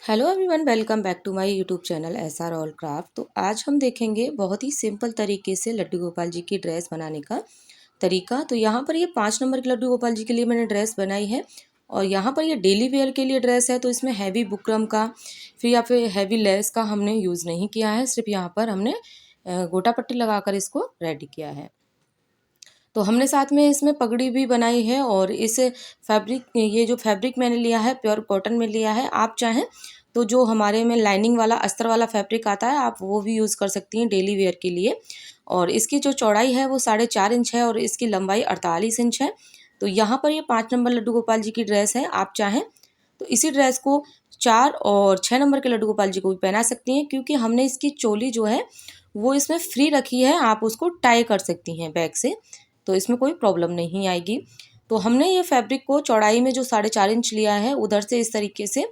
Hello everyone, welcome back to my YouTube channel SR all craft. तो आज हम देखेंगे बहुत ही सिंपल तरीके से लड्डू गोपाल जी की ड्रेस बनाने का तरीका। तो यहाँ पर ये 5 नंबर के लड्डू गोपाल जी के लिए मैंने ड्रेस बनाई है और यहाँ पर ये डेली वेयर के लिए ड्रेस है। तो इसमें हैवी बुकरम का फिर या फिर हैवी लेस का हमने यूज़ नहीं किया है, सिर्फ यहाँ पर हमने गोटा पट्टी लगाकर इसको रेडी किया है। तो हमने साथ में इसमें पगड़ी भी बनाई है और इस फैब्रिक, ये जो फैब्रिक मैंने लिया है प्योर कॉटन में लिया है। आप चाहें तो जो हमारे में लाइनिंग वाला अस्तर वाला फैब्रिक आता है आप वो भी यूज़ कर सकती हैं डेली वेयर के लिए। और इसकी जो चौड़ाई है वो 4.5 इंच है और इसकी लंबाई 48 इंच है। तो यहाँ पर ये 5 नंबर लड्डू गोपाल जी की ड्रेस है। आप चाहें तो इसी ड्रेस को 4 और 6 नंबर के लड्डू गोपाल जी को भी पहना सकती हैं, क्योंकि हमने इसकी चोली जो है वो इसमें फ्री रखी है। आप उसको टाई कर सकती हैं बैक से, तो इसमें कोई प्रॉब्लम नहीं आएगी। तो हमने ये फैब्रिक को चौड़ाई में जो 4.5 इंच लिया है उधर से इस तरीके से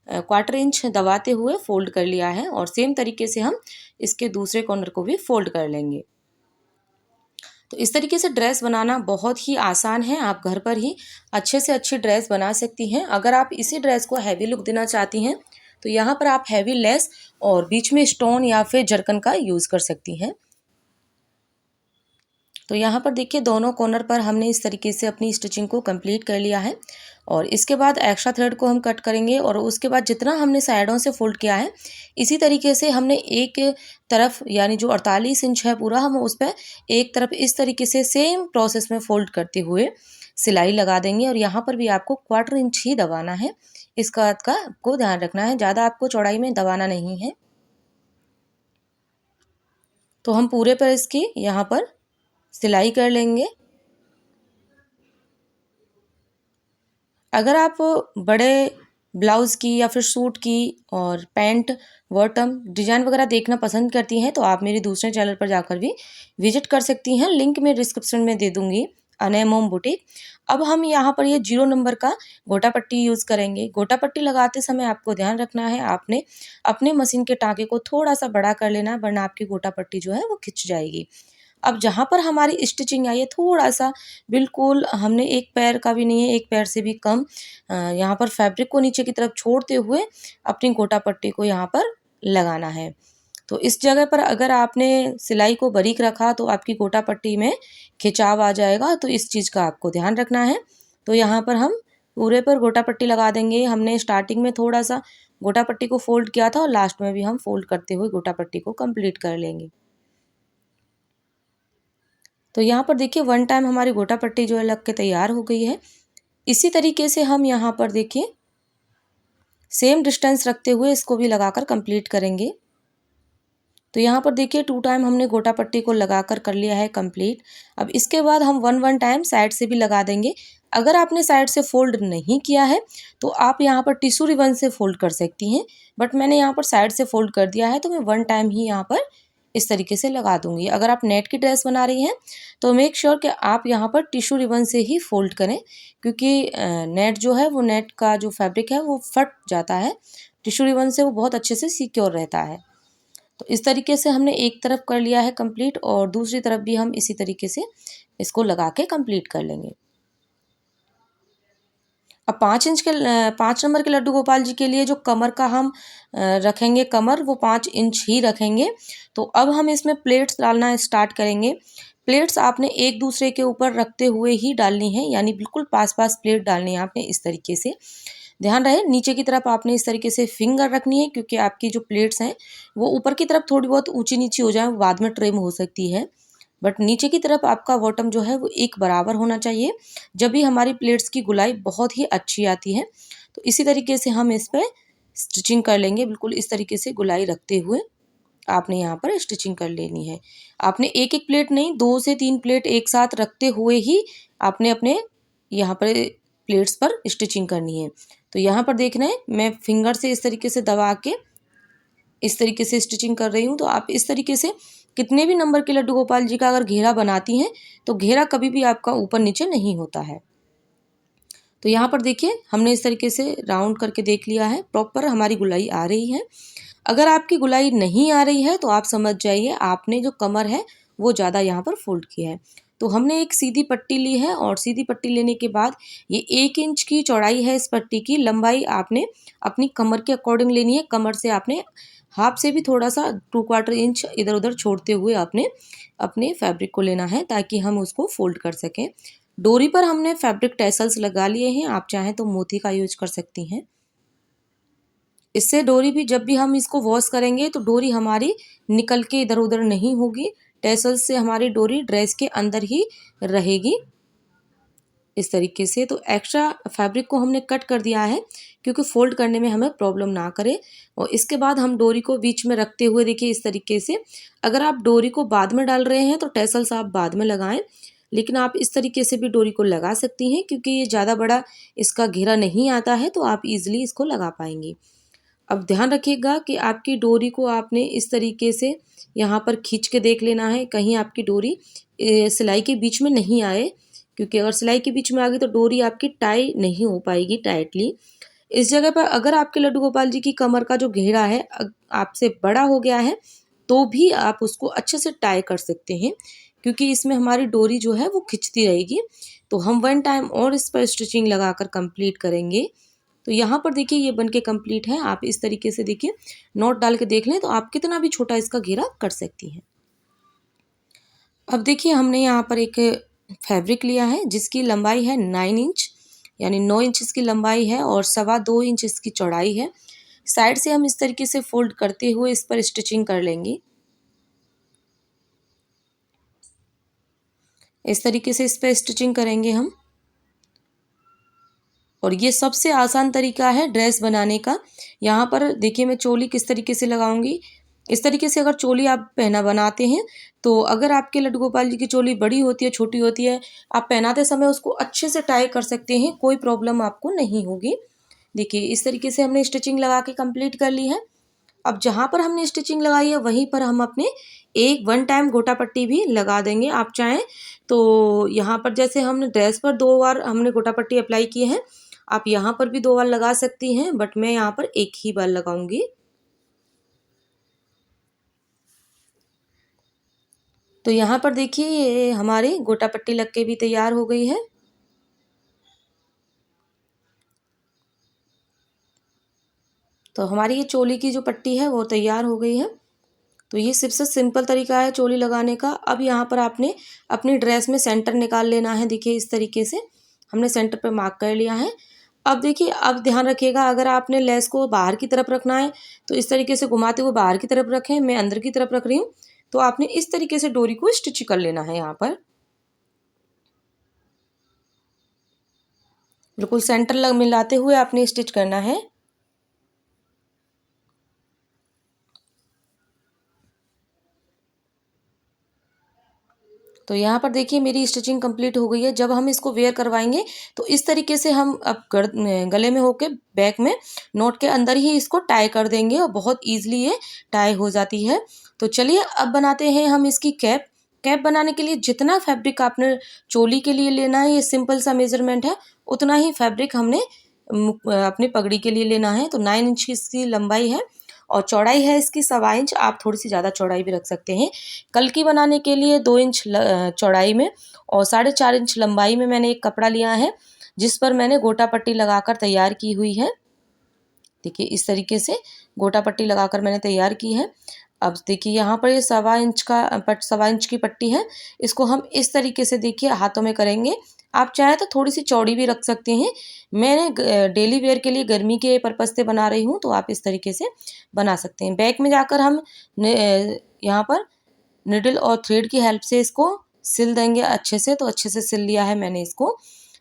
1/4 इंच दबाते हुए फोल्ड कर लिया है और सेम तरीके से हम इसके दूसरे कॉर्नर को भी फोल्ड कर लेंगे। तो इस तरीके से ड्रेस बनाना बहुत ही आसान है। आप घर पर ही अच्छे से अच्छी ड्रेस बना सकती हैं। अगर आप इसी ड्रेस को हैवी लुक देना चाहती हैं तो यहाँ पर आप हैवी लेस और बीच में स्टोन या फिर जरकन का यूज़ कर सकती हैं। तो यहाँ पर देखिए दोनों कॉर्नर पर हमने इस तरीके से अपनी स्टिचिंग को कंप्लीट कर लिया है और इसके बाद एक्स्ट्रा थ्रेड को हम कट करेंगे और उसके बाद जितना हमने साइडों से फोल्ड किया है इसी तरीके से हमने एक तरफ, यानी जो 48 इंच है पूरा, हम उस पर एक तरफ इस तरीके से सेम प्रोसेस में फोल्ड करते हुए सिलाई लगा देंगे। और यहाँ पर भी आपको 1/4 इंच ही दबाना है। इस बात का आपको ध्यान रखना है, ज़्यादा आपको चौड़ाई में दबाना नहीं है। तो हम पूरे पर इसकी यहाँ पर सिलाई कर लेंगे। अगर आप बड़े ब्लाउज़ की या फिर सूट की और पैंट बॉटम डिज़ाइन वगैरह देखना पसंद करती हैं तो आप मेरे दूसरे चैनल पर जाकर भी विजिट कर सकती हैं। लिंक मैं डिस्क्रिप्शन में दे दूँगी, अनय मोम बुटीक। अब हम यहाँ पर ये 0 नंबर का गोटा पट्टी यूज़ करेंगे। गोटा पट्टी लगाते समय आपको ध्यान रखना है, आपने अपने मशीन के टाँके को थोड़ा सा बड़ा कर लेना है, वरना आपकी गोटा पट्टी जो है वो खिंच जाएगी। अब जहाँ पर हमारी स्टिचिंग आई है थोड़ा सा, बिल्कुल हमने एक पैर का भी नहीं है, एक पैर से भी कम, यहाँ पर फैब्रिक को नीचे की तरफ छोड़ते हुए अपनी गोटा पट्टी को यहाँ पर लगाना है। तो इस जगह पर अगर आपने सिलाई को बारीक रखा तो आपकी गोटा पट्टी में खिंचाव आ जाएगा, तो इस चीज़ का आपको ध्यान रखना है। तो यहाँ पर हम पूरे पर गोटा पट्टी लगा देंगे। हमने स्टार्टिंग में थोड़ा सा गोटा पट्टी को फोल्ड किया था और लास्ट में भी हम फोल्ड करते हुए गोटा पट्टी को कंप्लीट कर लेंगे। तो यहाँ पर देखिए 1 टाइम हमारी गोटा पट्टी जो है लग के तैयार हो गई है। इसी तरीके से हम यहाँ पर देखिए सेम डिस्टेंस रखते हुए इसको भी लगाकर कंप्लीट करेंगे। तो यहाँ पर देखिए 2 टाइम हमने गोटा पट्टी को लगाकर कर लिया है कंप्लीट। अब इसके बाद हम 1 टाइम साइड से भी लगा देंगे। अगर आपने साइड से फोल्ड नहीं किया है तो आप यहाँ पर टिश्यू रिबन से फोल्ड कर सकती हैं, बट मैंने यहाँ पर साइड से फोल्ड कर दिया है तो मैं 1 टाइम ही यहाँ पर इस तरीके से लगा दूंगी। अगर आप नेट की ड्रेस बना रही हैं तो मेक श्योर कि आप यहाँ पर टिश्यू रिबन से ही फोल्ड करें, क्योंकि नेट जो है वो, नेट का जो फैब्रिक है वो फट जाता है। टिश्यू रिबन से वो बहुत अच्छे से सिक्योर रहता है। तो इस तरीके से हमने एक तरफ कर लिया है कंप्लीट और दूसरी तरफ भी हम इसी तरीके से इसको लगा के कंप्लीट कर लेंगे। अब 5 नंबर के लड्डू गोपाल जी के लिए जो कमर का हम रखेंगे, कमर वो 5 इंच ही रखेंगे। तो अब हम इसमें प्लेट्स डालना स्टार्ट करेंगे। प्लेट्स आपने एक दूसरे के ऊपर रखते हुए ही डालनी है, यानी बिल्कुल पास पास प्लेट डालनी है आपने। इस तरीके से ध्यान रहे, नीचे की तरफ आपने इस तरीके से फिंगर रखनी है, क्योंकि आपकी जो प्लेट्स हैं वो ऊपर की तरफ थोड़ी बहुत ऊंची नीची हो जाए, बाद में ट्रिम हो सकती है, बट नीचे की तरफ आपका बॉटम जो है वो एक बराबर होना चाहिए, जब भी हमारी प्लेट्स की गुलाई बहुत ही अच्छी आती है। तो इसी तरीके से हम इस पर स्टिचिंग कर लेंगे। बिल्कुल इस तरीके से गुलाई रखते हुए आपने यहाँ पर स्टिचिंग कर लेनी है। आपने एक एक प्लेट नहीं, 2 से 3 प्लेट एक साथ रखते हुए ही आपने अपने यहाँ पर प्लेट्स पर स्टिचिंग करनी है। तो यहाँ पर देखना है, मैं फिंगर से इस तरीके से दबा के इस तरीके से स्टिचिंग कर रही हूँ। तो आप इस तरीके से कितने भी नंबर के लड्डू गोपाल जी का अगर घेरा बनाती हैं तो घेरा कभी भी आपका ऊपर नीचे नहीं होता है। तो यहाँ पर देखिए हमने इस तरीके से राउंड करके देख लिया है, प्रॉपर हमारी गुलाई आ रही है। अगर आपकी गुलाई नहीं आ रही है तो आप समझ जाइए आपने जो कमर है वो ज़्यादा यहाँ पर फोल्ड किया है। तो हमने एक सीधी पट्टी ली है और सीधी पट्टी लेने के बाद ये 1 इंच की चौड़ाई है इस पट्टी की। लंबाई आपने अपनी कमर के अकॉर्डिंग लेनी है। कमर से आपने हाफ से भी थोड़ा सा 2/4 इंच इधर उधर छोड़ते हुए आपने अपने फैब्रिक को लेना है ताकि हम उसको फोल्ड कर सकें। डोरी पर हमने फैब्रिक टैसल्स लगा लिए हैं, आप चाहें तो मोती का यूज कर सकती हैं। इससे डोरी भी जब भी हम इसको वॉश करेंगे तो डोरी हमारी निकल के इधर उधर नहीं होगी। टैसल्स से हमारी डोरी ड्रेस के अंदर ही रहेगी इस तरीके से। तो एक्स्ट्रा फैब्रिक को हमने कट कर दिया है क्योंकि फोल्ड करने में हमें प्रॉब्लम ना करे। और इसके बाद हम डोरी को बीच में रखते हुए देखिए इस तरीके से, अगर आप डोरी को बाद में डाल रहे हैं तो टैसल्स आप बाद में लगाएं, लेकिन आप इस तरीके से भी डोरी को लगा सकती हैं क्योंकि ये ज़्यादा बड़ा इसका घेरा नहीं आता है तो आप इजीली इसको लगा पाएंगी। अब ध्यान रखिएगा कि आपकी डोरी को आपने इस तरीके से यहाँ पर खींच के देख लेना है, कहीं आपकी डोरी सिलाई के बीच में नहीं आए, क्योंकि अगर सिलाई के बीच में आ गई तो डोरी आपकी टाई नहीं हो पाएगी टाइटली। इस जगह पर अगर आपके लड्डू गोपाल जी की कमर का जो घेरा है आपसे बड़ा हो गया है तो भी आप उसको अच्छे से टाई कर सकते हैं, क्योंकि इसमें हमारी डोरी जो है वो खिंचती रहेगी। तो हम 1 टाइम और इस पर स्टिचिंग लगाकर कंप्लीट करेंगे। तो यहाँ पर देखिए ये बनके कंप्लीट है। आप इस तरीके से देखिए नॉट डाल के देख लें तो आप कितना भी छोटा इसका घेरा कर सकती हैं। अब देखिए हमने यहाँ पर एक फैब्रिक लिया है जिसकी लंबाई है 9 इंच, यानी 9 इंच इसकी लंबाई है और 2.25 इंच इसकी चौड़ाई है। साइड से हम इस तरीके से फोल्ड करते हुए इस पर स्टिचिंग कर लेंगे। इस तरीके से इस पर स्टिचिंग करेंगे हम। और ये सबसे आसान तरीका है ड्रेस बनाने का। यहाँ पर देखिए मैं चोली किस तरीके से लगाऊंगी। इस तरीके से अगर चोली आप पहना बनाते हैं तो अगर आपके लड्डू गोपाल जी की चोली बड़ी होती है छोटी होती है, आप पहनाते समय उसको अच्छे से टाई कर सकते हैं, कोई प्रॉब्लम आपको नहीं होगी। देखिए इस तरीके से हमने स्टिचिंग लगा के कंप्लीट कर ली है। अब जहाँ पर हमने स्टिचिंग लगाई है वहीं पर हम अपने 1 टाइम गोटा पट्टी भी लगा देंगे। आप चाहें तो यहाँ पर जैसे हमने ड्रेस पर 2 बार हमने गोटा पट्टी अप्लाई की है, आप यहाँ पर भी 2 बार लगा सकती हैं, बट मैं यहाँ पर 1 ही बार लगाऊंगी। तो यहाँ पर देखिए ये हमारी गोटा पट्टी लग के भी तैयार हो गई है। तो हमारी ये चोली की जो पट्टी है वो तैयार हो गई है। तो ये सबसे सिंपल तरीका है चोली लगाने का। अब यहाँ पर आपने अपनी ड्रेस में सेंटर निकाल लेना है। देखिए इस तरीके से हमने सेंटर पे मार्क कर लिया है। अब देखिए अब ध्यान रखिएगा, अगर आपने लेस को बाहर की तरफ रखना है तो इस तरीके से घुमाते हुए बाहर की तरफ रखें। मैं अंदर की तरफ रख रही हूँ, तो आपने इस तरीके से डोरी को स्टिच कर लेना है। यहाँ पर बिल्कुल सेंटर मिलाते हुए आपने स्टिच करना है। तो यहाँ पर देखिए मेरी स्टिचिंग कंप्लीट हो गई है। जब हम इसको वेयर करवाएंगे तो इस तरीके से हम अब गले में होके बैक में नोट के अंदर ही इसको टाई कर देंगे और बहुत ईजिली ये टाई हो जाती है। तो चलिए अब बनाते हैं हम इसकी कैप। कैप बनाने के लिए जितना फैब्रिक आपने चोली के लिए लेना है, ये सिंपल सा मेजरमेंट है, उतना ही फैब्रिक हमने अपनी पगड़ी के लिए लेना है। तो 9 इंच की इसकी लंबाई है और चौड़ाई है इसकी 1.25 इंच। आप थोड़ी सी ज़्यादा चौड़ाई भी रख सकते हैं। कल्की बनाने के लिए 2 इंच चौड़ाई में और 4.5 इंच लंबाई में मैंने एक कपड़ा लिया है जिस पर मैंने गोटा पट्टी लगाकर तैयार की हुई है। देखिए इस तरीके से गोटा पट्टी लगाकर मैंने तैयार की है। अब देखिए यहाँ पर ये 1.25 इंच की पट्टी है, इसको हम इस तरीके से देखिए हाथों में करेंगे। आप चाहे तो थोड़ी सी चौड़ी भी रख सकते हैं। मैंने डेली वेयर के लिए गर्मी के पर्पज से बना रही हूँ, तो आप इस तरीके से बना सकते हैं। बैक में जाकर हम यहाँ पर निडल और थ्रेड की हेल्प से इसको सिल देंगे अच्छे से। तो अच्छे से सिल लिया है मैंने इसको।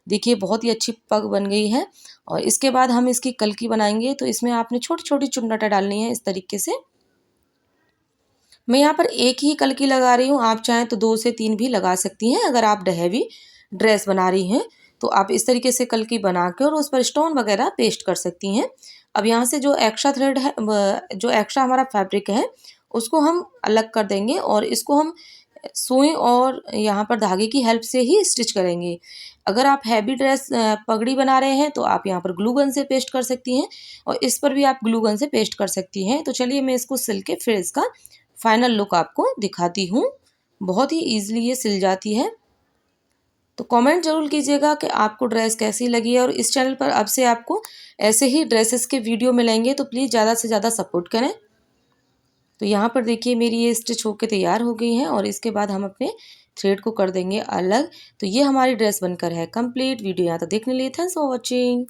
देखिए बहुत ही अच्छी पग बन गई है। और इसके बाद हम इसकी कल्की बनाएंगे। तो इसमें आपने छोटी छोटी चुन्नटें डालनी है इस तरीके से। मैं यहाँ पर एक ही कल्की लगा रही हूँ, आप चाहें तो 2 से 3 भी लगा सकती हैं। अगर आप हैवी ड्रेस बना रही हैं तो आप इस तरीके से कल्की बना के और उस पर स्टोन वगैरह पेस्ट कर सकती हैं। अब यहाँ से जो एक्स्ट्रा थ्रेड है, जो एक्स्ट्रा हमारा फैब्रिक है, उसको हम अलग कर देंगे और इसको हम सुई और यहाँ पर धागे की हेल्प से ही स्टिच करेंगे। अगर आप हैवी ड्रेस पगड़ी बना रहे हैं तो आप यहाँ पर ग्लू गन से पेस्ट कर सकती हैं और इस पर भी आप ग्लू गन से पेस्ट कर सकती हैं। तो चलिए मैं इसको सिल के फिर इसका फाइनल लुक आपको दिखाती हूँ। बहुत ही ईजिली ये सिल जाती है। तो कमेंट जरूर कीजिएगा कि आपको ड्रेस कैसी लगी है, और इस चैनल पर अब से आपको ऐसे ही ड्रेसेस के वीडियो मिलेंगे, तो प्लीज़ ज़्यादा से ज़्यादा सपोर्ट करें। तो यहाँ पर देखिए मेरी ये स्टिच होके तैयार हो गई हैं, और इसके बाद हम अपने थ्रेड को कर देंगे अलग। तो ये हमारी ड्रेस बनकर है कंप्लीट। वीडियो यहाँ तक देखने के लिए थैंक्स फॉर वॉचिंग।